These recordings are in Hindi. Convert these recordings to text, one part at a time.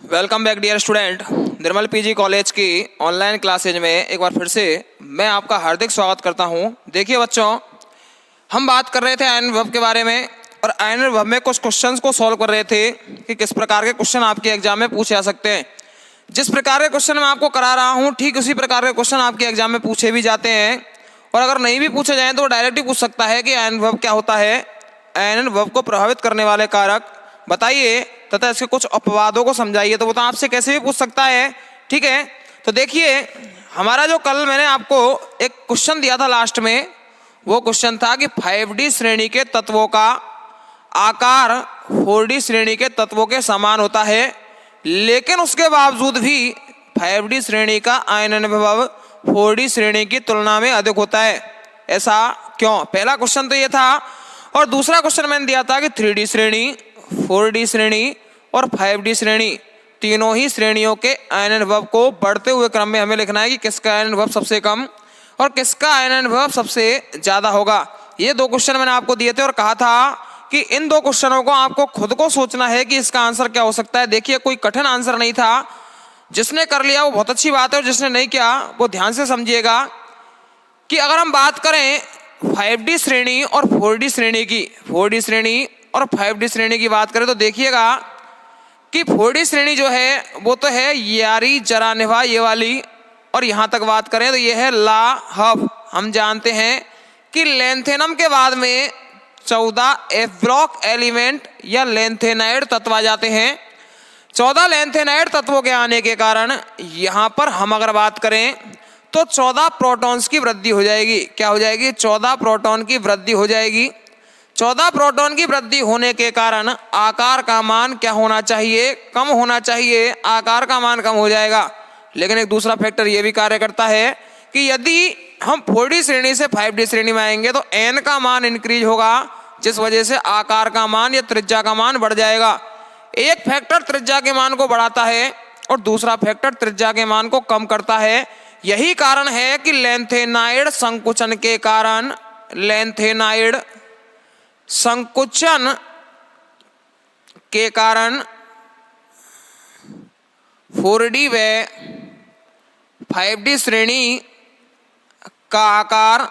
Welcome back dear student. Nirmal PG college की ऑनलाइन क्लासेज में एक बार फिर से मैं आपका हार्दिक स्वागत करता हूं। देखिए बच्चों, हम बात कर रहे थे आयन विभव के बारे में और आयन विभव में कुछ क्वेश्चंस को सॉल्व कर रहे थे कि किस प्रकार के क्वेश्चन आपके एग्जाम में पूछे जा सकते हैं। जिस प्रकार के क्वेश्चन मैं आपको करा रहा हूँ ठीक उसी प्रकार के क्वेश्चन आपके एग्जाम में पूछे भी जाते हैं, और अगर नहीं भी पूछे जाएँ तो वो डायरेक्ट ही पूछ सकता है कि आयन विभव क्या होता है, आयन विभव को प्रभावित करने वाले कारक बताइए तथा इसके कुछ अपवादों को समझाइए। तो वो तो आपसे कैसे भी पूछ सकता है। ठीक है, तो देखिए हमारा जो कल मैंने आपको एक क्वेश्चन दिया था लास्ट में, वो क्वेश्चन था कि 5D श्रेणी के तत्वों का आकार 4D श्रेणी के तत्वों के समान होता है, लेकिन उसके बावजूद भी 5D श्रेणी का आयनन विभव 4D श्रेणी की तुलना में अधिक होता है। ऐसा क्यों? पहला क्वेश्चन तो ये था, और दूसरा क्वेश्चन मैंने दिया था कि 3D श्रेणी, 4D श्रेणी और 5D श्रेणी तीनों ही श्रेणियों के आयनन विभव को बढ़ते हुए क्रम में हमें लिखना है कि किसका आयनन विभव सबसे कम और किसका आयनन विभव सबसे ज्यादा होगा। ये दो क्वेश्चन मैंने आपको दिए थे और कहा था कि इन दो क्वेश्चनों को आपको खुद को सोचना है कि इसका आंसर क्या हो सकता है। देखिए कोई कठिन आंसर नहीं था, जिसने कर लिया वो बहुत अच्छी बात है और जिसने नहीं किया वो ध्यान से समझिएगा कि अगर हम बात करें 5D श्रेणी और 4D श्रेणी की, 4D श्रेणी और 5D श्रेणी की बात करें तो देखिएगा कि 4D श्रेणी जो है वो तो है यारी जरा निभा ये वाली, और यहाँ तक बात करें तो ये है ला हफ। हम जानते हैं कि लेंथेनम के बाद में 14 एफ ब्लॉक एलिमेंट या लेंथेनाइड तत्व आ जाते हैं। 14 लेंथेनाइड तत्वों के आने के कारण यहाँ पर हम अगर बात करें तो 14 प्रोटॉन्स की वृद्धि हो जाएगी। क्या हो जाएगी? 14 प्रोटॉन की वृद्धि हो जाएगी। 14 प्रोटॉन की वृद्धि होने के कारण आकार का मान क्या होना चाहिए? कम होना चाहिए। आकार का मान कम हो जाएगा। लेकिन एक दूसरा फैक्टर ये भी कार्य करता है कि यदि हम 4D श्रेणी से 5D श्रेणी में आएंगे तो n का मान इंक्रीज होगा, जिस वजह से आकार का मान या त्रिज्या का मान बढ़ जाएगा। एक फैक्टर त्रिज्या के मान को बढ़ाता है और दूसरा फैक्टर त्रिज्या के मान को कम करता है। यही कारण है कि लेंथेनाइड संकुचन के कारण, लेंथेनाइड संकुचन के कारण 4D व 5D श्रेणी का आकार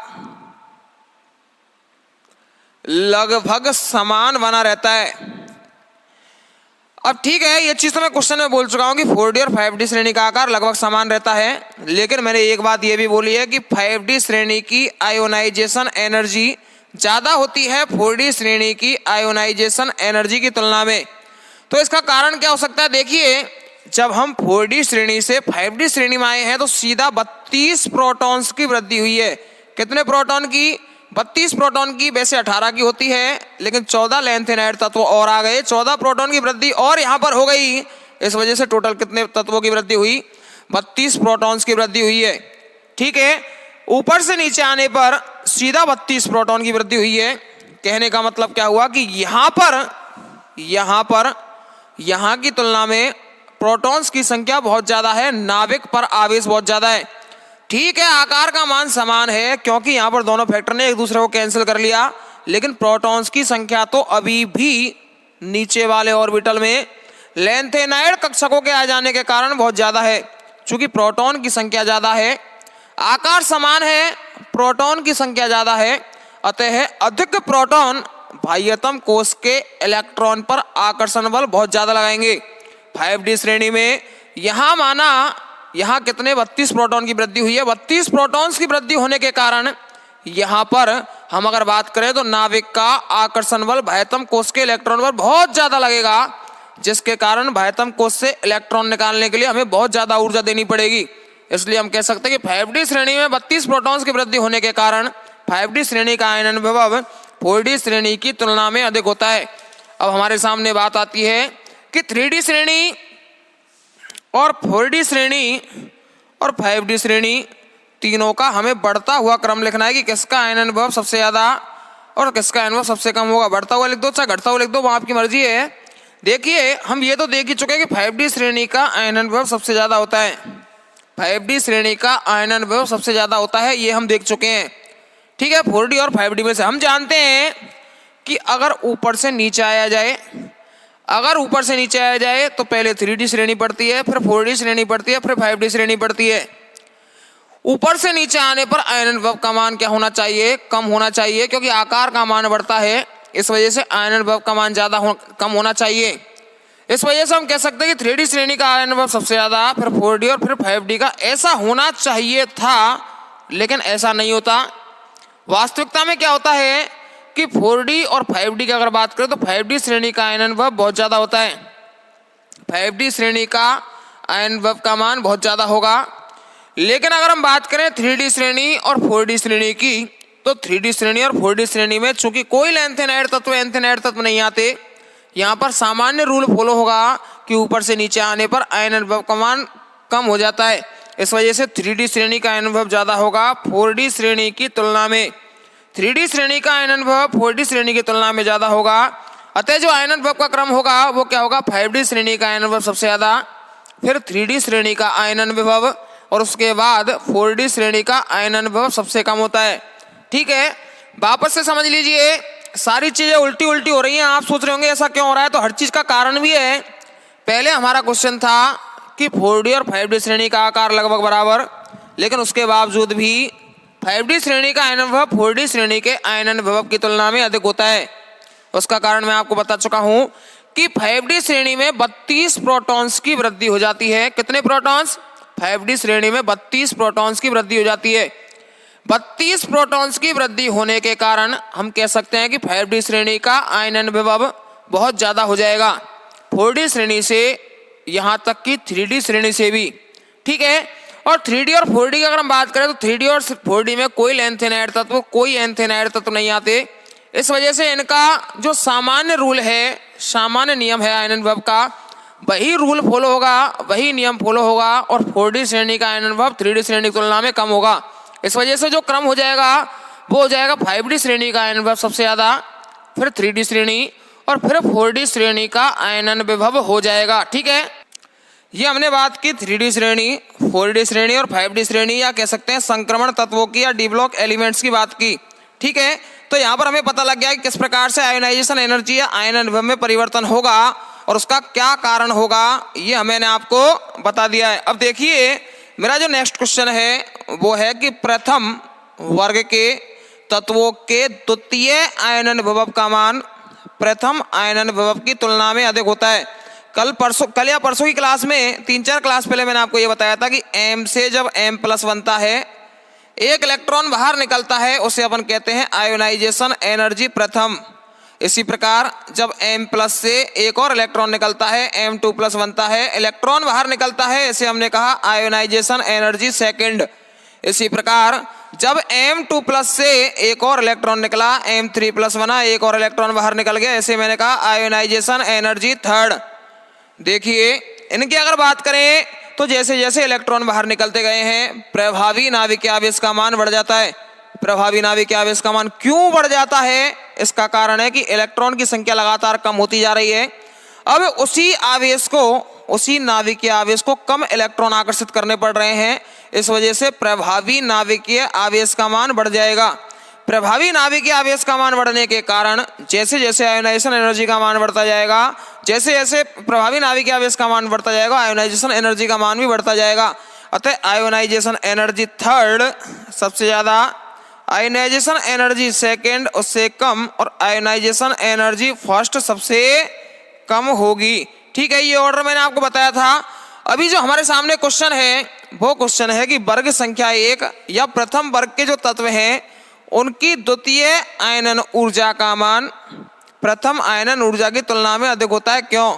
लगभग समान बना रहता है। अब ठीक है, ये चीज तो मैं क्वेश्चन में बोल चुका हूं कि 4D और 5D श्रेणी का आकार लगभग समान रहता है, लेकिन मैंने एक बात ये भी बोली है कि 5D श्रेणी की आयोनाइजेशन एनर्जी ज्यादा होती है 4D श्रेणी की आयोनाइजेशन एनर्जी की तुलना में। तो इसका कारण क्या हो सकता है? देखिए जब हम 4D श्रेणी से 5D श्रेणी में आए हैं तो सीधा 32 प्रोटॉन्स की वृद्धि हुई है। कितने प्रोटॉन की? 32 प्रोटॉन की। वैसे 18 की होती है, लेकिन 14 लेंथेनाइड तत्व और आ गए, 14 प्रोटॉन की वृद्धि और यहाँ पर हो गई। इस वजह से टोटल कितने तत्वों की वृद्धि हुई? 32 प्रोटॉन्स की वृद्धि हुई है। ठीक है, ऊपर से नीचे आने पर सीधा 32 प्रोटॉन की वृद्धि हुई है। कहने का मतलब क्या हुआ कि यहाँ की तुलना में प्रोटॉन्स की संख्या बहुत ज्यादा है, नाभिक पर आवेश बहुत ज्यादा है। ठीक है, आकार का मान समान है क्योंकि यहाँ पर दोनों फैक्टर ने एक दूसरे को कैंसिल कर लिया, लेकिन प्रोटॉन्स की संख्या तो अभी भी नीचे वाले ऑर्बिटल में लेंथेनाइड कक्षकों के आ जाने के कारण बहुत ज्यादा है। चूंकि प्रोटॉन की संख्या ज्यादा है, आकार समान है, प्रोटॉन की संख्या ज्यादा है, अतः अधिक प्रोटॉन बाह्यतम कोश के इलेक्ट्रॉन पर आकर्षण बल बहुत ज्यादा लगाएंगे। 5D श्रेणी में यहाँ कितने 32 प्रोटॉन की वृद्धि हुई है। 32 प्रोटॉन्स की वृद्धि होने के कारण यहाँ पर हम अगर बात करें तो नाभिक का आकर्षण बल बाह्यतम कोश के इलेक्ट्रॉन पर बहुत ज्यादा लगेगा, जिसके कारण बाह्यतम कोश से इलेक्ट्रॉन निकालने के लिए हमें बहुत ज्यादा ऊर्जा देनी पड़ेगी। इसलिए हम कह सकते हैं कि 5D श्रेणी में 32 प्रोटॉन्स की वृद्धि होने के कारण 5D श्रेणी का आयनन विभव 4D श्रेणी की तुलना में अधिक होता है। अब हमारे सामने बात आती है कि 3D श्रेणी और 4D श्रेणी और 5D श्रेणी तीनों का हमें बढ़ता हुआ क्रम लिखना है कि किसका आयनन विभव सबसे ज्यादा और किसका आयनन विभव सबसे कम होगा। बढ़ता हुआ लिख दो चाहे घटता हुआ लिख दो, वो आपकी मर्जी है। देखिए हम ये तो देख ही चुके हैं कि 5D श्रेणी का आयनन विभव सबसे ज्यादा होता है। 5D श्रेणी का आयनन विभव सबसे ज्यादा होता है, ये हम देख चुके हैं। ठीक है, 4D और 5D में से हम जानते हैं कि अगर ऊपर से नीचे आया जाए अगर ऊपर से नीचे आया जाए तो पहले 3D श्रेणी पड़ती है, फिर 4D श्रेणी पड़ती है, फिर 5D श्रेणी पड़ती है। ऊपर से नीचे आने पर आयन विभव का मान क्या होना चाहिए? कम होना चाहिए, क्योंकि आकार का मान बढ़ता है, इस वजह से आयन विभव का मान कम होना चाहिए। इस वजह से हम कह सकते हैं कि 3D श्रेणी का आयन विभव सबसे ज्यादा, फिर 4D और फिर 5D का। ऐसा होना चाहिए था, लेकिन ऐसा नहीं होता। वास्तविकता में क्या होता है कि 4D और 5D की अगर बात करें तो 5D श्रेणी का आयन विभव बहुत ज्यादा होता है। 5D श्रेणी का आयन विभव का मान बहुत ज्यादा होगा। लेकिन अगर हम बात करें 3D श्रेणी और 4D श्रेणी की, तो 3D श्रेणी और 4D श्रेणी में चूंकि कोई लेंथेनाइड तत्व एंथेनाइड तत्व नहीं आते, यहाँ पर सामान्य रूल फॉलो होगा कि ऊपर से नीचे आने पर आयन विभव का मान कम हो जाता है। इस वजह से 3D श्रेणी का आयन विभव ज्यादा होगा 4D श्रेणी की तुलना में। 3D श्रेणी का आयन विभव 4D श्रेणी की तुलना में ज्यादा होगा। अतः जो आयन विभव का क्रम होगा वो क्या होगा? 5D श्रेणी का आयन विभव सबसे ज्यादा, फिर 3D श्रेणी का आयन विभव, और उसके बाद 4D श्रेणी का आयन विभव सबसे कम होता है। ठीक है, वापस से समझ लीजिए, सारी चीजें उल्टी उल्टी हो रही हैं। आप सोच रहे होंगे ऐसा क्यों हो रहा है, तो हर चीज का कारण भी है। पहले हमारा क्वेश्चन था कि 4D और 5D श्रेणी का आकार लगभग बराबर, लेकिन उसके बावजूद भी 5D श्रेणी का आयन विभव 4D श्रेणी के आयन विभव की तुलना में अधिक होता है। उसका कारण मैं आपको बता चुका हूं कि 5D श्रेणी में 32 प्रोटॉन्स की वृद्धि हो जाती है। कितने प्रोटॉन्स? 5D श्रेणी में 32 प्रोटॉन्स की वृद्धि हो जाती है। 32 प्रोटॉन्स की वृद्धि होने के कारण हम कह सकते हैं कि 5D श्रेणी का आयन विभव बहुत ज्यादा हो जाएगा 4D श्रेणी से, यहां तक कि 3D श्रेणी से भी। ठीक है, और 3D और 4D की अगर हम बात करें तो 3D और 4D में कोई लेंथेनाइड तत्व, कोई एंथेनाइड तत्व नहीं आते। इस वजह से इनका जो सामान्य रूल है, सामान्य नियम है आयन विभव का, वही रूल फॉलो होगा, वही नियम फॉलो होगा, और 4D श्रेणी का आयन विभव 3D श्रेणी की तुलना में कम होगा। इस वजह से जो क्रम हो जाएगा वो हो जाएगा 5D श्रेणी का आयन विभव सबसे ज्यादा, फिर 3D श्रेणी, और फिर 4D श्रेणी का आयन विभव हो जाएगा। ठीक है, ये हमने बात की 3D श्रेणी, 4D श्रेणी और 5D श्रेणी, या कह सकते हैं संक्रमण तत्वों की या डी ब्लॉक एलिमेंट्स की बात की। ठीक है, तो यहाँ पर हमें पता लग गया कि किस प्रकार से आयोनाइजेशन एनर्जी या आयन विभव में परिवर्तन होगा और उसका क्या कारण होगा, ये मैंने आपको बता दिया है। अब देखिए, मेरा जो नेक्स्ट क्वेश्चन है वो है कि प्रथम वर्ग के तत्वों के द्वितीय आयन विभव का मान प्रथम आयन विभव की तुलना में अधिक होता है। कल या परसों की क्लास में, 3-4 क्लास पहले मैंने आपको ये बताया था कि M से जब M+ बनता है, एक इलेक्ट्रॉन बाहर निकलता है, उसे अपन कहते हैं आयोनाइजेशन एनर्जी प्रथम। इसी प्रकार जब M+ से एक और इलेक्ट्रॉन निकलता है, M2+ बनता है, इलेक्ट्रॉन बाहर निकलता है, इसे हमने कहा आयोनाइजेशन एनर्जी सेकंड। इसी प्रकार जब M2+ से एक और इलेक्ट्रॉन निकला, M3+ बना, एक और इलेक्ट्रॉन बाहर निकल गया, इसे मैंने कहा आयोनाइजेशन एनर्जी थर्ड। देखिए, इनकी अगर बात करें तो जैसे जैसे इलेक्ट्रॉन बाहर निकलते गए हैं, प्रभावी नाभिकीय आवेश का मान बढ़ जाता है। प्रभावी नाभिकीय आवेश का मान क्यों बढ़ जाता है? इसका कारण है कि इलेक्ट्रॉन की संख्या लगातार कम होती जा रही है। अब उसी नाभिकीय आवेश को कम इलेक्ट्रॉन आकर्षित करने पड़ रहे हैं, इस वजह से प्रभावी नाभिकीय आवेश का मान बढ़ जाएगा। प्रभावी नाभिकीय आवेश का मान बढ़ने के कारण जैसे जैसे आयोनाइजेशन एनर्जी का मान बढ़ता जाएगा, जैसे जैसे प्रभावी नाभिकीय आवेश का मान बढ़ता जाएगा, आयोनाइजेशन एनर्जी का मान भी बढ़ता जाएगा। अतः आयोनाइजेशन एनर्जी थर्ड सबसे ज्यादा, आयोनाइजेशन एनर्जी सेकेंड उससे कम, और आयोनाइजेशन एनर्जी फर्स्ट सबसे कम होगी। ठीक है, ये ऑर्डर मैंने आपको बताया था। अभी जो हमारे सामने क्वेश्चन है वो क्वेश्चन है कि वर्ग संख्या 1 या प्रथम वर्ग के जो तत्व हैं उनकी द्वितीय आयनन ऊर्जा का मान प्रथम आयनन ऊर्जा की तुलना में अधिक होता है। क्यों?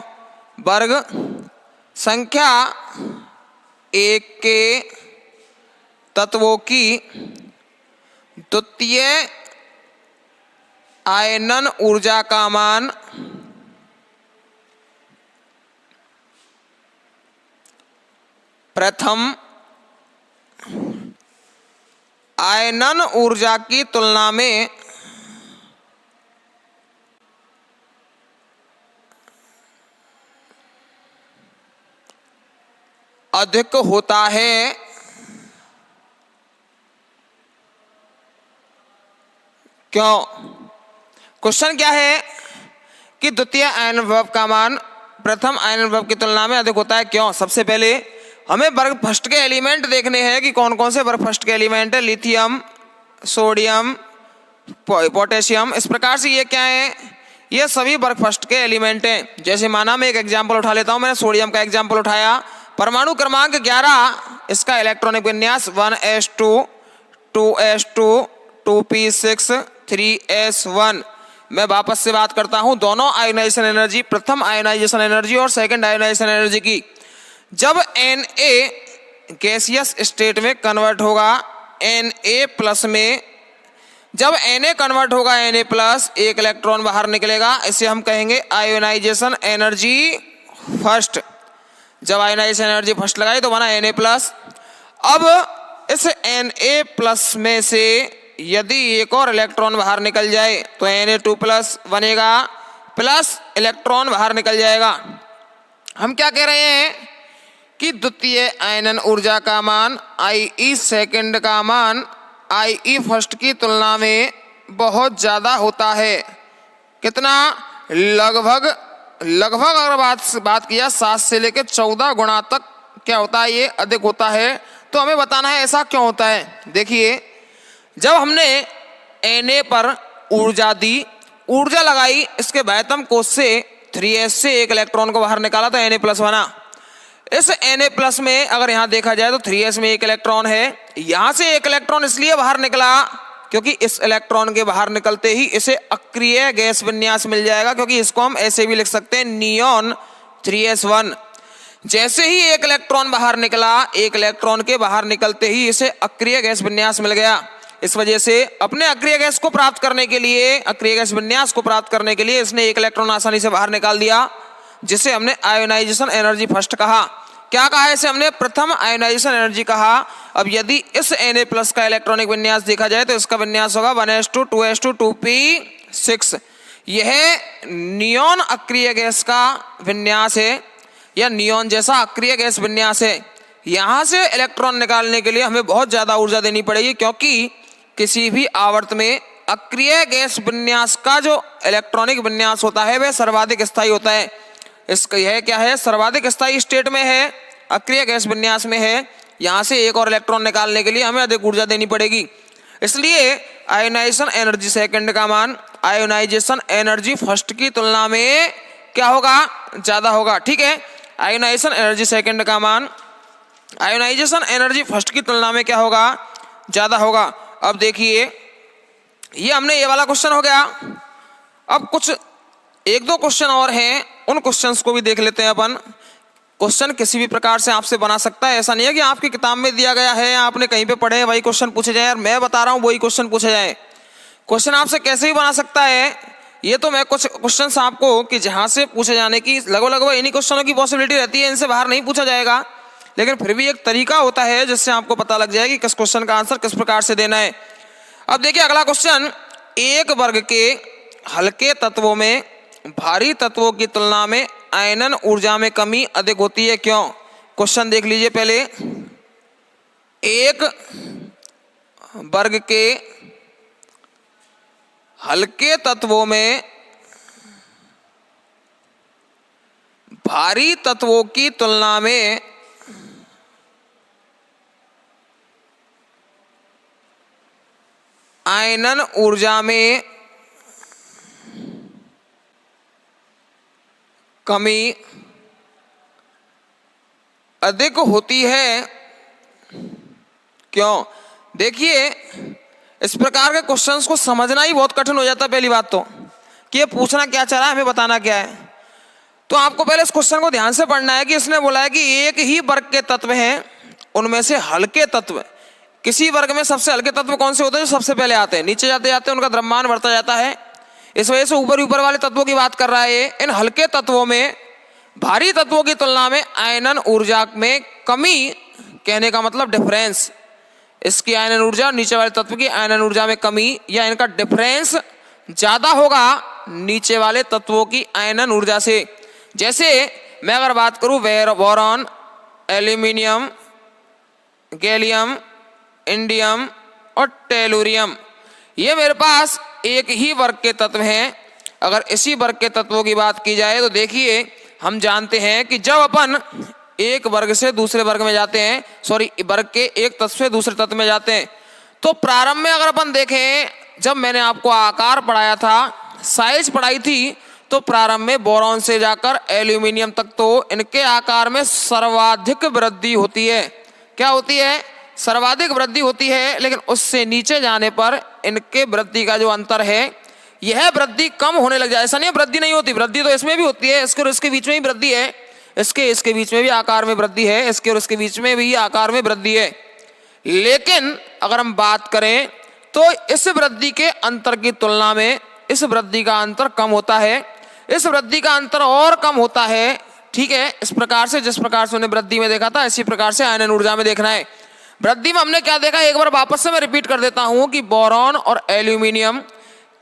वर्ग संख्या 1 के तत्वों की द्वितीय आयनन ऊर्जा का मान प्रथम आयनन ऊर्जा की तुलना में अधिक होता है। क्यों? क्वेश्चन क्या है कि द्वितीय आयन विभव का मान प्रथम आयन विभव की तुलना में अधिक होता है, क्यों? सबसे पहले हमें वर्ग फर्स्ट के एलिमेंट देखने हैं कि कौन कौन से वर्ग फर्स्ट के एलिमेंट है। लिथियम, सोडियम, पोटेशियम, इस प्रकार से ये क्या है, ये सभी वर्ग फर्स्ट के एलिमेंट हैं। जैसे माना मैं एक एग्जाम्पल उठा लेता हूं, मैंने सोडियम का एग्जाम्पल उठाया। परमाणु क्रमांक 11, इसका इलेक्ट्रॉनिक विन्यास 1s2 2s2 2p6 3s1। मैं वापस से बात करता हूं दोनों आयोनाइजेशन एनर्जी, प्रथम आयोनाइजेशन एनर्जी और सेकंड आयोनाइजेशन एनर्जी की। जब Na गैसियस स्टेट में कन्वर्ट होगा Na प्लस में, जब Na कन्वर्ट होगा Na प्लस, एक इलेक्ट्रॉन बाहर निकलेगा, इसे हम कहेंगे आयोनाइजेशन एनर्जी फर्स्ट। जब आयोनाइजेशन एनर्जी फर्स्ट लगाई तो बना Na प्लस। अब इस Na प्लस में से यदि एक और इलेक्ट्रॉन बाहर निकल जाए तो Na2 प्लस बनेगा, प्लस इलेक्ट्रॉन बाहर निकल जाएगा। हम क्या कह रहे हैं कि द्वितीय आयनन ऊर्जा का मान IE सेकंड का मान IE फर्स्ट की तुलना में बहुत ज़्यादा होता है। कितना? लगभग अगर बात किया 7 से लेकर 14 गुना तक क्या होता है, ये अधिक होता है। तो हमें बताना है ऐसा क्यों होता है। देखिए, जब हमने Na पर ऊर्जा दी, ऊर्जा लगाई, इसके बाह्यतम कोश से 3s से एक इलेक्ट्रॉन को बाहर निकाला तो Na प्लस बना। इस Na प्लस में अगर यहाँ देखा जाए तो 3s में एक इलेक्ट्रॉन है, यहाँ से एक इलेक्ट्रॉन इसलिए बाहर निकला क्योंकि इस इलेक्ट्रॉन के बाहर निकलते ही इसे अक्रिय गैस विन्यास मिल जाएगा, क्योंकि इसको हम ऐसे भी लिख सकते हैं नियॉन 3s1। जैसे ही एक इलेक्ट्रॉन बाहर निकला, एक इलेक्ट्रॉन के बाहर निकलते ही इसे अक्रिय गैस विन्यास मिल गया। इस वजह से अपने अक्रिय गैस को प्राप्त करने के लिए, अक्रिय गैस विन्यास को प्राप्त करने के लिए इसने एक इलेक्ट्रॉन आसानी से बाहर निकाल दिया, जिसे हमने आयोनाइजेशन एनर्जी फर्स्ट कहा। क्या कहा इसे हमने? प्रथम आयोनाइजेशन एनर्जी कहा। अब यदि इस Na प्लस का इलेक्ट्रॉनिक विन्यास देखा जाए तो इसका विन्यास होगा 1s2 2s2 2p6। यह नियॉन अक्रिय गैस का विन्यास है, या नियॉन जैसा अक्रिय गैस विन्यास है। यहाँ से इलेक्ट्रॉन निकालने के लिए हमें बहुत ज़्यादा ऊर्जा देनी पड़ेगी, क्योंकि किसी भी आवर्त में अक्रिय गैस विन्यास का जो इलेक्ट्रॉनिक विन्यास होता है वह सर्वाधिक स्थायी होता है। इसका यह क्या है, सर्वाधिक स्थायी स्टेट में है, अक्रिय गैस विन्यास में है। यहाँ से एक और इलेक्ट्रॉन निकालने के लिए हमें अधिक ऊर्जा देनी पड़ेगी। इसलिए आयोनाइजेशन एनर्जी सेकंड का मान आयोनाइजेशन एनर्जी फर्स्ट की तुलना में क्या होगा? ज़्यादा होगा। ठीक है, आयोनाइजेशन एनर्जी सेकंड का मान आयोनाइजेशन एनर्जी फर्स्ट की तुलना में क्या होगा? ज़्यादा होगा। अब देखिए, ये हमने ये वाला क्वेश्चन हो गया। अब कुछ एक दो क्वेश्चन और हैं, उन क्वेश्चंस को भी देख लेते हैं अपन। क्वेश्चन किसी भी प्रकार से आपसे बना सकता है, ऐसा नहीं है कि आपकी किताब में दिया गया है, आपने कहीं पे पढ़े वही क्वेश्चन पूछे जाए, और मैं बता रहा हूँ वही क्वेश्चन पूछे जाए। क्वेश्चन आपसे कैसे भी बना सकता है। ये तो मैं कुछ क्वेश्चन आपको कि जहाँ से पूछे जाने की लगभग इन्हीं क्वेश्चनों की पॉसिबिलिटी रहती है, इनसे बाहर नहीं पूछा जाएगा, लेकिन फिर भी एक तरीका होता है जिससे आपको पता लग जाए कि किस क्वेश्चन का आंसर किस प्रकार से देना है। अब देखिए अगला क्वेश्चन, एक वर्ग के हल्के तत्वों में भारी तत्वों की तुलना में आयनन ऊर्जा में कमी अधिक होती है, क्यों? क्वेश्चन देख लीजिए पहले। एक वर्ग के हल्के तत्वों में भारी तत्वों की तुलना में आयनन ऊर्जा में कमी अधिक होती है, क्यों? देखिए, इस प्रकार के क्वेश्चंस को समझना ही बहुत कठिन हो जाता है। पहली बात तो कि ये पूछना क्या चाह रहा है, हमें बताना क्या है। तो आपको पहले इस क्वेश्चन को ध्यान से पढ़ना है कि इसने बोला है कि एक ही वर्ग के तत्व हैं, उनमें से हल्के तत्व। किसी वर्ग में सबसे हल्के तत्व कौन से होते हैं? जो सबसे पहले आते हैं, नीचे जाते जाते उनका द्रव्यमान बढ़ता जाता है। इस वजह से ऊपर वाले तत्वों की बात कर रहा है। इन हल्के तत्वों में भारी तत्वों की तुलना में आयनन ऊर्जा में कमी, कहने का मतलब डिफरेंस, इसकी आयनन ऊर्जा और नीचे वाले तत्व की आयनन ऊर्जा में कमी या इनका डिफरेंस ज्यादा होगा नीचे वाले तत्वों की आयनन ऊर्जा से। जैसे मैं अगर बात करूं बोरॉन, एल्यूमिनियम, गैलियम, इंडियम और टेलुरियम, ये मेरे पास एक ही वर्ग के तत्व हैं। अगर इसी वर्ग के तत्वों की बात की जाए तो देखिए हम जानते हैं कि जब अपन एक वर्ग से दूसरे वर्ग में जाते हैं, सॉरी वर्ग के एक तत्व से दूसरे तत्व में जाते हैं, तो प्रारंभ में अगर अपन देखें, जब मैंने आपको आकार पढ़ाया था, साइज पढ़ाई थी, तो प्रारंभ में बोरॉन से जाकर एल्यूमिनियम तक तो इनके आकार में सर्वाधिक वृद्धि होती है। क्या होती है? सर्वाधिक वृद्धि होती है। लेकिन उससे नीचे जाने पर इनके वृद्धि का जो अंतर है, यह वृद्धि कम होने लग जाए। ऐसा नहीं है वृद्धि नहीं होती, वृद्धि तो इसमें भी होती है, इसके और इसके बीच में भी वृद्धि है, इसके बीच में भी आकार में वृद्धि है, इसके और इसके बीच में भी आकार में वृद्धि है। लेकिन अगर हम बात करें तो इस वृद्धि के अंतर की तुलना में इस वृद्धि का अंतर कम होता है, इस वृद्धि का अंतर और कम होता है। ठीक है, इस प्रकार से जिस प्रकार से उन्हें वृद्धि में देखा था, इसी प्रकार से आयनन ऊर्जा में देखना है। वृद्धि में हमने क्या देखा, एक बार वापस से मैं रिपीट कर देता हूं कि बोरॉन और एल्यूमिनियम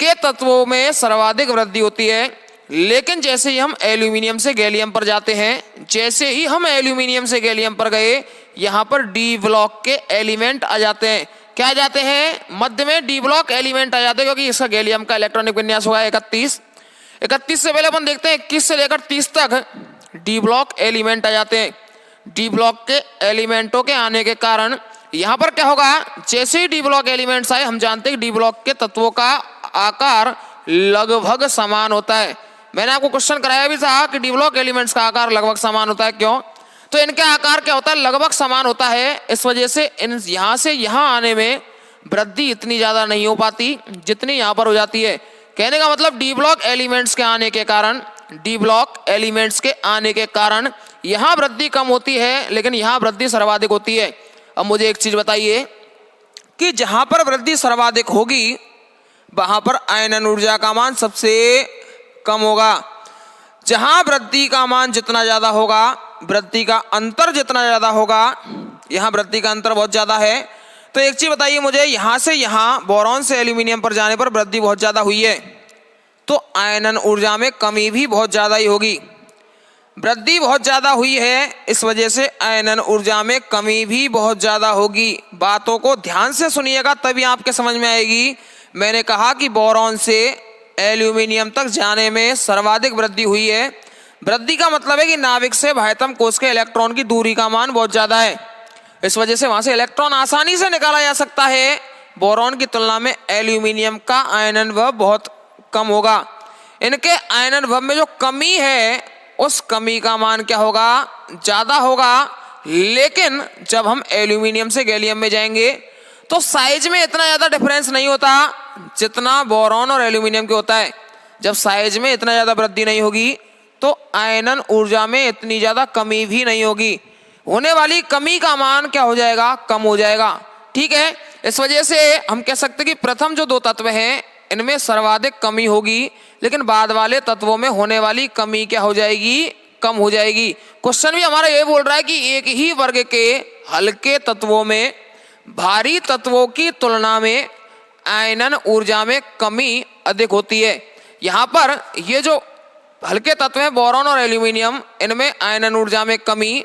के तत्वों में सर्वाधिक वृद्धि होती है। लेकिन जैसे ही हम एल्यूमिनियम से गैलियम पर जाते हैं, जैसे ही हम एल्यूमिनियम से गैलियम पर गए, यहाँ पर डी ब्लॉक के एलिमेंट आ जाते हैं। क्या आ जाते हैं? मध्य में डी ब्लॉक एलिमेंट आ जाते हैं, क्योंकि इसका गैलियम का इलेक्ट्रॉनिक विन्यास होगा 31 से पहले अपन देखते हैं 21 से लेकर 30 तक डी ब्लॉक एलिमेंट आ जाते हैं। डी ब्लॉक के एलिमेंटों के आने के कारण यहाँ पर क्या होगा, जैसे ही डी ब्लॉक एलिमेंट्स आए, हम जानते हैं कि डी ब्लॉक के तत्वों का आकार लगभग समान होता है। मैंने आपको क्वेश्चन कराया भी था कि डी ब्लॉक एलिमेंट्स का आकार लगभग समान होता है। क्यों? तो इनका आकार क्या होता है, लगभग समान होता है। इस वजह से इन यहाँ से यहाँ आने में वृद्धि इतनी ज्यादा नहीं हो पाती जितनी यहाँ पर हो जाती है। कहने का मतलब डी ब्लॉक एलिमेंट्स के आने के कारण, डी ब्लॉक एलिमेंट्स के आने के कारण यहाँ वृद्धि कम होती है, लेकिन यहाँ वृद्धि सर्वाधिक होती है। अब मुझे एक चीज बताइए कि जहां पर वृद्धि सर्वाधिक होगी वहां पर आयनन ऊर्जा का मान सबसे कम होगा। जहां वृद्धि का मान जितना ज्यादा होगा, वृद्धि का अंतर जितना ज्यादा होगा, यहाँ वृद्धि का अंतर बहुत ज्यादा है। तो एक चीज बताइए मुझे, यहां से यहाँ बोरॉन से एल्यूमिनियम पर जाने पर वृद्धि बहुत ज्यादा हुई है, तो आयनन ऊर्जा में कमी भी बहुत ज्यादा ही होगी। वृद्धि बहुत ज्यादा हुई है, इस वजह से आयनन ऊर्जा में कमी भी बहुत ज्यादा होगी। बातों को ध्यान से सुनिएगा तभी आपके समझ में आएगी। मैंने कहा कि बोरॉन से एल्यूमिनियम तक जाने में सर्वाधिक वृद्धि हुई है। वृद्धि का मतलब है कि नाभिक से बाह्यतम कोश के इलेक्ट्रॉन की दूरी का मान बहुत ज्यादा है, इस वजह से वहां से इलेक्ट्रॉन आसानी से निकाला जा सकता है। बोरॉन की तुलना में एल्यूमिनियम का आयनन विभव बहुत कम होगा। इनके आयनन विभव में जो कमी है, उस कमी का मान क्या होगा, ज्यादा होगा। लेकिन जब हम एल्यूमिनियम से गैलियम में जाएंगे तो साइज में इतना ज्यादा डिफरेंस नहीं होता जितना बोरॉन और एल्यूमिनियम के होता है। जब साइज में इतना ज्यादा वृद्धि नहीं होगी तो आयनन ऊर्जा में इतनी ज्यादा कमी भी नहीं होगी। होने वाली कमी का मान क्या हो जाएगा, कम हो जाएगा। ठीक है, इस वजह से हम कह सकते हैं कि प्रथम जो दो तत्व हैं इनमें सर्वाधिक कमी होगी, लेकिन बाद वाले तत्वों में होने वाली कमी क्या हो जाएगी, कम हो जाएगी। क्वेश्चन भी हमारा ये बोल रहा है कि एक ही वर्ग के हल्के तत्वों में भारी तत्वों की तुलना में आयनन ऊर्जा में कमी अधिक होती है। यहाँ पर ये जो हल्के तत्व हैं बोरॉन और एल्यूमिनियम, इनमें आयनन ऊर्जा में कमी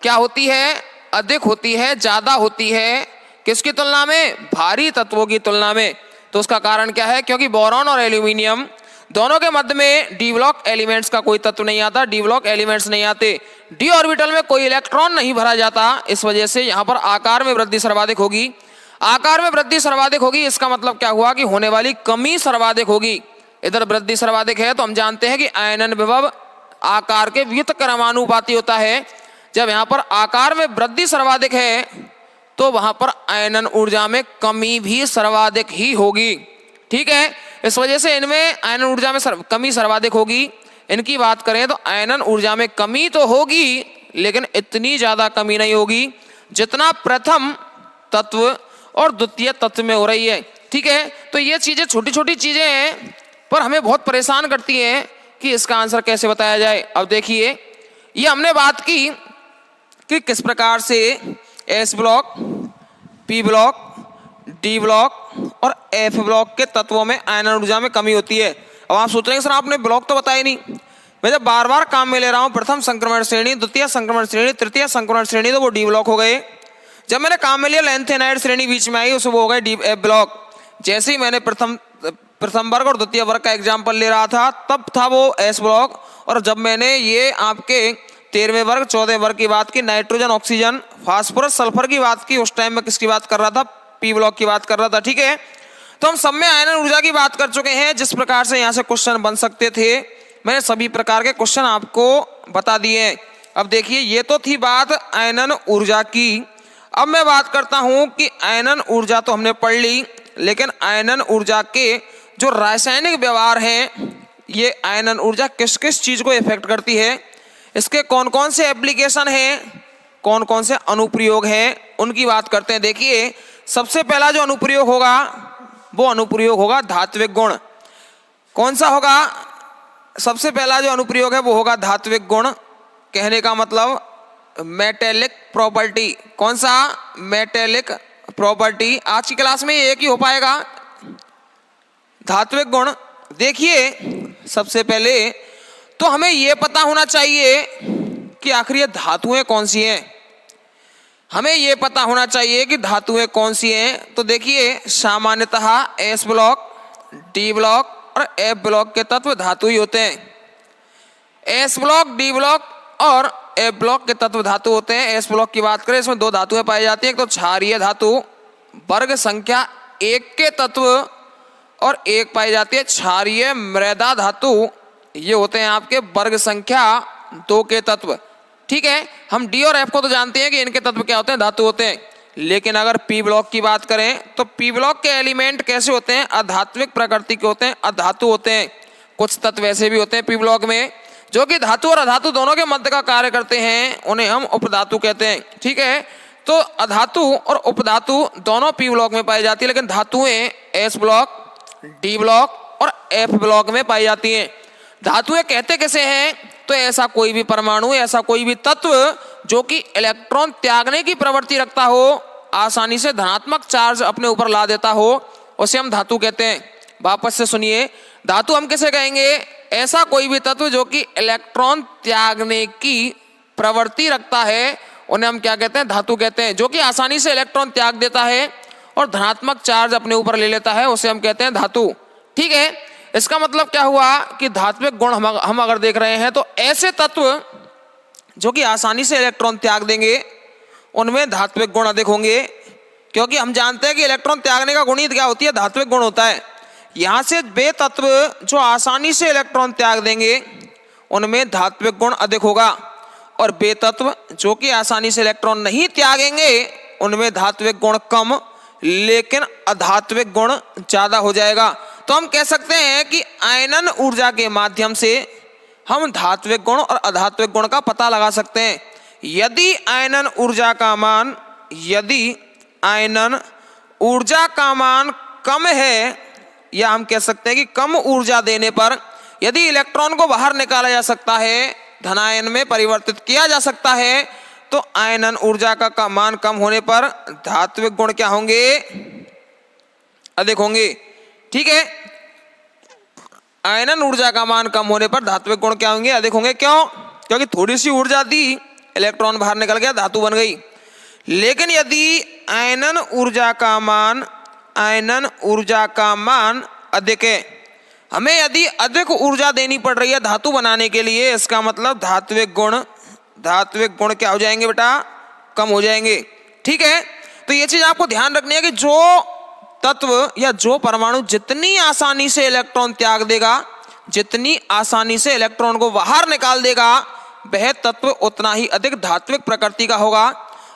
क्या होती है, अधिक होती है, ज्यादा होती है। किसकी तुलना में? भारी तत्वों की तुलना में। तो उसका कारण क्या है? क्योंकि बोरॉन और एल्यूमिनियम दोनों के मध्य में डी ब्लॉक एलिमेंट्स का कोई तत्व नहीं आता, डी ब्लॉक एलिमेंट्स नहीं आते, डी ऑर्बिटल में कोई इलेक्ट्रॉन नहीं भरा जाता। इस वजह से यहाँ पर आकार में वृद्धि सर्वाधिक होगी। आकार में वृद्धि सर्वाधिक होगी, इसका मतलब क्या हुआ कि होने वाली कमी सर्वाधिक होगी। इधर वृद्धि सर्वाधिक है तो हम जानते हैं कि आयनन विभव आकार के व्युत्क्रमानुपाती होता है। जब यहाँ पर आकार में वृद्धि सर्वाधिक है तो वहां पर आयनन ऊर्जा में कमी भी सर्वाधिक ही होगी। ठीक है, इस वजह से इनमें आयनन ऊर्जा में कमी सर्वाधिक होगी। इनकी बात करें तो आयनन ऊर्जा में कमी तो होगी, लेकिन इतनी ज्यादा कमी नहीं होगी जितना प्रथम तत्व और द्वितीय तत्व में हो रही है। ठीक है, तो ये चीजें छोटी छोटी चीजें हैं पर हमें बहुत परेशान करती हैं कि इसका आंसर कैसे बताया जाए। अब देखिए, ये हमने बात की कि किस प्रकार से S block, P block, D block और एफ ब्लॉक के तत्वों में आयनन ऊर्जा में कमी होती है। अब आप सोच रहे हैं सर आपने ब्लॉक तो बताया नहीं। मैं जब बार बार काम में ले रहा हूं, प्रथम संक्रमण श्रेणी, द्वितीय संक्रमण श्रेणी, तृतीय संक्रमण श्रेणी, तो वो डी ब्लॉक हो गए। जब मैंने काम में लिया लेंथेनाइड श्रेणी बीच में आई, उस वो हो गए डी एफ ब्लॉक। जैसे ही मैंने प्रथम प्रथम वर्ग और द्वितीय वर्ग का एग्जाम्पल ले रहा था, तब था वो एस ब्लॉक। और जब मैंने ये आपके 13वें वर्ग 14वें वर्ग की बात की, नाइट्रोजन ऑक्सीजन फास्फोरस सल्फर की बात की, उस टाइम में किसकी बात कर रहा था, पी ब्लॉक की बात कर रहा था। ठीक है, तो हम सब में आयनन ऊर्जा की बात कर चुके हैं। जिस प्रकार से यहाँ से क्वेश्चन बन सकते थे मैंने सभी प्रकार के क्वेश्चन आपको बता दिए। अब देखिए, ये तो थी बात आयनन ऊर्जा की। अब मैं बात करता हूं कि आयनन ऊर्जा तो हमने पढ़ ली, लेकिन आयनन ऊर्जा के जो रासायनिक व्यवहार हैं, ये आयनन ऊर्जा किस किस चीज को इफेक्ट करती है, इसके कौन कौन से एप्लीकेशन हैं, कौन कौन से अनुप्रयोग हैं, उनकी बात करते हैं। देखिए, सबसे पहला जो अनुप्रयोग होगा वो अनुप्रयोग होगा धात्विक गुण। कौन सा होगा? सबसे पहला जो अनुप्रयोग है वो होगा धात्विक गुण। कहने का मतलब मेटेलिक प्रॉपर्टी। कौन सा? Metallic property. आज की क्लास में एक ही हो पाएगा, धात्विक गुण। देखिए, सबसे पहले तो हमें यह पता होना चाहिए कि आखिर ये धातुएं कौन सी हैं। हमें यह पता होना चाहिए कि धातुएं कौन सी हैं। तो देखिए, सामान्यतः एस ब्लॉक, डी ब्लॉक और एफ ब्लॉक के तत्व धातु ही होते हैं। एस ब्लॉक, डी ब्लॉक और एफ ब्लॉक के तत्व धातु होते हैं। एस ब्लॉक की बात करें, इसमें दो धातुएं पाई जाती हैं, एक तो क्षारीय धातु वर्ग संख्या 1 के तत्व, और एक पाई जाती है क्षारीय मृदा धातु। ये होते हैं आपके वर्ग संख्या 2 के तत्व। ठीक है, हम डी और एफ को तो जानते हैं कि इनके तत्व क्या होते हैं, धातु होते हैं। लेकिन अगर पी ब्लॉक की बात करें तो पी ब्लॉक के एलिमेंट कैसे होते हैं? अधात्विक प्रकृति के होते हैं, अधातु होते हैं। कुछ तत्व ऐसे भी होते हैं पी ब्लॉक में जो कि धातु और अधातु दोनों के मध्य का कार्य करते हैं, उन्हें हम उपधातु कहते हैं। ठीक है, तो अधातु और उपधातु दोनों पी ब्लॉक में पाई जाती है, लेकिन धातुएं एस ब्लॉक, डी ब्लॉक और एफ ब्लॉक में पाई जाती हैं। धातुएं कहते कैसे हैं? तो ऐसा कोई भी परमाणु, ऐसा कोई भी तत्व जो कि इलेक्ट्रॉन त्यागने की प्रवृत्ति रखता हो, आसानी से धनात्मक चार्ज अपने ऊपर ला देता हो, उसे हम धातु कहते हैं। वापस से सुनिए, धातु हम किसे कहेंगे? ऐसा कोई भी तत्व जो कि इलेक्ट्रॉन त्यागने की प्रवृत्ति रखता है, उन्हें हम क्या कहते हैं? धातु कहते हैं। जो कि आसानी से इलेक्ट्रॉन त्याग देता है और धनात्मक चार्ज अपने ऊपर ले लेता है, उसे हम कहते हैं धातु। ठीक है, इसका मतलब क्या हुआ कि धात्विक गुण हम अगर देख रहे हैं तो ऐसे तत्व जो कि आसानी से इलेक्ट्रॉन त्याग देंगे, उनमें धात्विक गुण अधिक होंगे। क्योंकि हम जानते हैं कि इलेक्ट्रॉन त्यागने का गुण ही क्या होती है? धात्विक गुण होता है। यहां से वे तत्व जो आसानी से इलेक्ट्रॉन त्याग देंगे, उनमें धात्विक गुण अधिक होगा, और वे तत्व जो कि आसानी से इलेक्ट्रॉन नहीं त्यागेंगे, उनमें धात्विक गुण कम, लेकिन अधात्विक गुण ज्यादा हो जाएगा। तो हम कह सकते हैं कि आयनन ऊर्जा के माध्यम से हम धात्विक गुण और अधात्विक गुण का पता लगा सकते हैं। यदि आयनन ऊर्जा का मान कम है, या हम कह सकते हैं कि कम ऊर्जा देने पर यदि इलेक्ट्रॉन को बाहर निकाला जा सकता है, धनायन में परिवर्तित किया जा सकता है, तो आयनन ऊर्जा का मान कम होने पर धात्विक गुण क्या होंगे? अधिक होंगे। ठीक है, आयनन ऊर्जा का मान कम होने पर धात्विक गुण क्या होंगे? अधिक होंगे। क्यों? क्योंकि थोड़ी सी ऊर्जा दी, इलेक्ट्रॉन बाहर निकल गया, धातु बन गई। लेकिन यदि आयनन ऊर्जा का मान अधिक है, हमें यदि अधिक ऊर्जा देनी पड़ रही है धातु बनाने के लिए, इसका मतलब धात्विक गुण क्या हो जाएंगे बेटा? कम हो जाएंगे। ठीक है, तो ये चीज आपको ध्यान रखनी है कि जो तत्व या जो परमाणु जितनी आसानी से इलेक्ट्रॉन त्याग देगा, जितनी आसानी से इलेक्ट्रॉन को बाहर निकाल देगा, वह तत्व उतना ही अधिक धात्विक प्रकृति का होगा,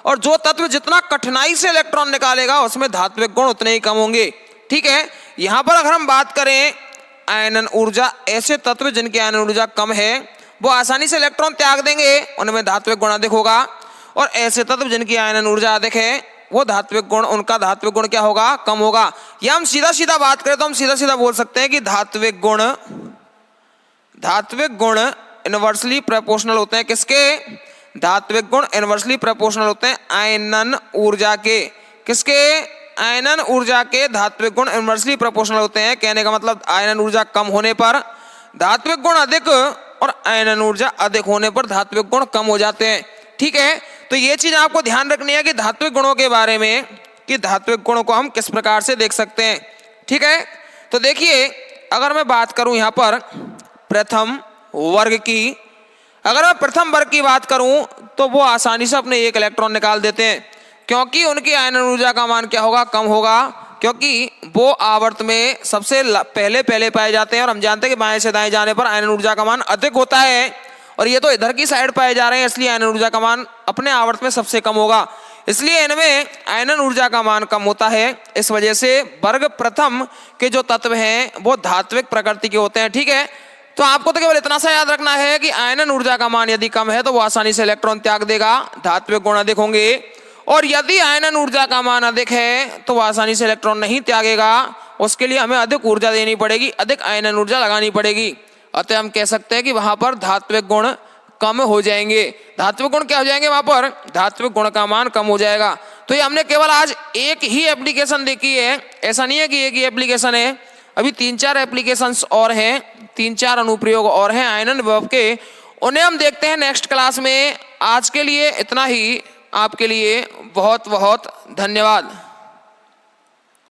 और जो तत्व जितना कठिनाई से इलेक्ट्रॉन निकालेगा, उसमें धात्विक गुण उतने ही कम होंगे। ठीक है, यहां पर अगर हम बात करें आयनन ऊर्जा, ऐसे तत्व जिनकी आयनन ऊर्जा कम है, वो आसानी से इलेक्ट्रॉन त्याग देंगे, उनमें धात्विक गुण अधिक होगा, और ऐसे तत्व जिनकी आयनन ऊर्जा अधिक है, वो उनका धात्विक गुण क्या होगा? कम होगा। या हम सीधा सीधा बात करें तो हम सीधा सीधा बोल सकते हैं कि धात्विक गुण इनवर्सली प्रोपोर्शनल होते हैं। किसके? धात्विक गुण इनवर्सली प्रोपोर्शनल होते हैं आयनन ऊर्जा के। किसके? आयनन ऊर्जा के धात्विक गुण इनवर्सली प्रोपोर्शनल होते हैं। कहने का मतलब आयनन ऊर्जा कम होने पर धात्विक गुण अधिक, और आयनन ऊर्जा अधिक होने पर धात्विक गुण कम हो जाते हैं। ठीक है, तो ये चीज आपको ध्यान रखनी है कि धात्विक गुणों के बारे में, कि धात्विक गुणों को हम किस प्रकार से देख सकते हैं। ठीक है, तो देखिए, अगर मैं बात करूं यहाँ पर प्रथम वर्ग की, अगर मैं प्रथम वर्ग की बात करूं तो वो आसानी से अपने 1 इलेक्ट्रॉन निकाल देते हैं, क्योंकि उनकी आयनन ऊर्जा का मान क्या होगा, कम होगा, क्योंकि वो आवर्त में सबसे पहले पाए जाते हैं। और हम जानते हैं कि बाएं से दाएं जाने पर आयनन ऊर्जा का मान अधिक होता है, और ये तो इधर की साइड पाए जा रहे हैं, इसलिए आयनन ऊर्जा का मान अपने आवर्त में सबसे कम होगा, इसलिए इनमें आयनन ऊर्जा का मान कम होता है। इस वजह से वर्ग प्रथम के जो तत्व हैं वो धात्विक प्रकृति के होते हैं। ठीक है, तो आपको तो केवल इतना सा याद रखना है कि आयनन ऊर्जा का मान यदि कम है तो वो आसानी से इलेक्ट्रॉन त्याग देगा, धात्विक गुण अधिक होंगे, और यदि आयनन ऊर्जा का मान अधिक है तो वो आसानी से इलेक्ट्रॉन नहीं त्यागेगा, उसके लिए हमें अधिक ऊर्जा देनी पड़ेगी, अधिक आयनन ऊर्जा लगानी पड़ेगी। अतः हम कह सकते हैं कि वहां पर धात्विक गुण कम हो जाएंगे। धात्विक गुण क्या हो जाएंगे, वहां पर धात्विक गुण का मान कम हो जाएगा। तो ये हमने केवल आज एक ही एप्लीकेशन देखी है, ऐसा नहीं है कि एक ही एप्लीकेशन है, अभी 3-4 एप्लीकेशंस और हैं, 3-4 अनुप्रयोग और हैं आयनन विभव के, उन्हें हम देखते हैं नेक्स्ट क्लास में। आज के लिए इतना ही, आपके लिए बहुत बहुत धन्यवाद।